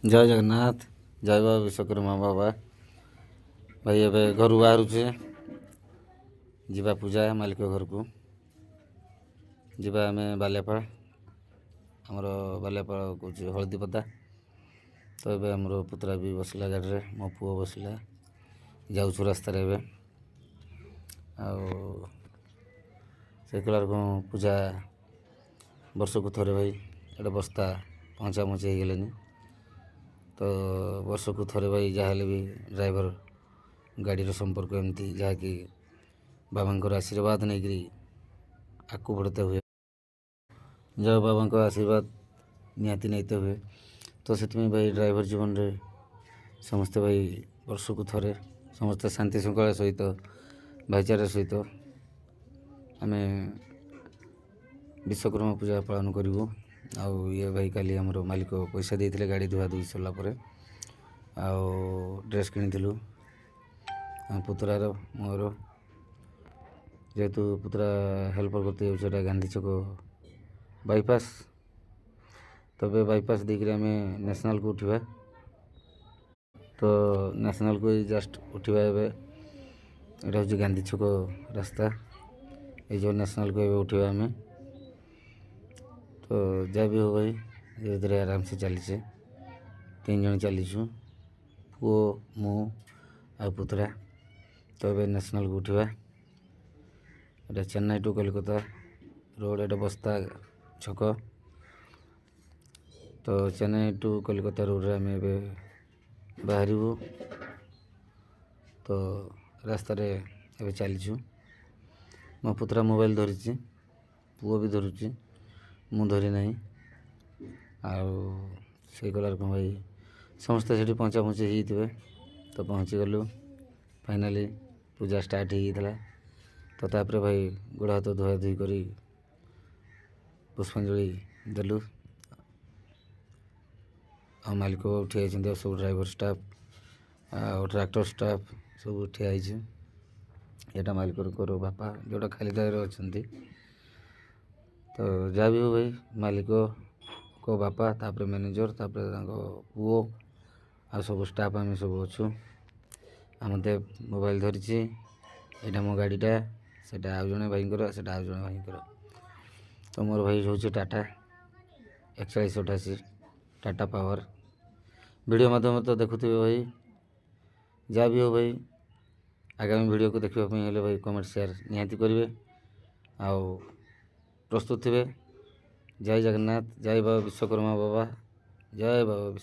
जय जगन्नाथ। जय बाबा विश्वकर्मा बाबा। भाई एबे घर बाहरुचे जीवा पूजा मालिक घर को जीवा आम बाल्यापाड़ आमर बाल्यापाड़ कौच हलदीपदा। तो ये आमर पुतरा भी बसला गाड़ी में मो पुओ बसला जाऊँ रास्तार ए आकलार को पूजा वर्ष को थोड़े भाई एटा बस्ता पहुँचा मुची हो गले तो वर्ष को थोड़े भाई जहाँ भी ड्राइवर गाड़ीर संपर्क एमती जहाँकि बाबा आशीर्वाद नहीं करी आगू बढ़ते हुए जब बाबा आशीर्वाद निहाती नहीं हुए तो से भाई ड्राइवर जीवन रे समस्ते भाई वर्ष को थोड़े समस्ते शांति श्रृंखला सहित भाईचारा सहित आम विश्वकर्मा पूजा पालन करूँ। आउ ये भाई काली आमर मालिक पैसा देते गाड़ी धुआ धुई सरलापर ड्रेस किणु पुतरार मोर जेहेतु पुतरा हेल्पर करते जाऊँ गांधी छक बाईपास तबे बाईपास देकर आम नेशनल को उठा तो नेशनल को जस्ट उठा यहाँ हूँ गांधी छक रास्ता ये जो नेशनल को उठा आम तो जहाँ भी हो भाई धीरे धीरे आराम से चलीचे 3 जन चलीचु पुओ मु आ पुतरा तो ये नेशनल को उठा एटा चेन्नई टू कोलकाता रोड एटा बस्ता छक तो चेन्नई टू कोलकाता रोड रे आम बाहर तो रास्तार ए चलीचु मो पुतरा मोबाइल धरी पुओ भी धरुची मु धरी ना से कलार को भाई समस्ते से पहुँचा पहुँची होते तो पहुँची गलु फाइनाली पूजा स्टार्ट होता तो तापर भाई गोड़ हाथ धुआ धुई कर पुष्पांजलि देलु आ मालिक उठी आई सब ड्राइवर स्टाफ ट्रैक्टर स्टाफ सब उठी आई यहाँ मालिक बापा जोटा खाली ड्राइवर अच्छा तो जहाँ भी हो भाई मालिक को बापा तापर मैनेजर तापर पुओ आ सब स्टाफ आम सब अच्छु आम मोबाइल धरी यहाँ मो गाड़ीटा से आउ जड़े भाई से आउ जड़े भाई तो मोर भाई हूँ टाटा 4188 टाटा पावर वीडियो माध्यम तो देखुवे भाई जहाँ भी हो भाई आगामी वीडियो को देखापी भाई कमेंट शेयर निहाती करेंगे आओ प्रस्तुत थे। जय जगन्नाथ। जय बाबा विश्वकर्मा बाबा। जय बाबा विश्व।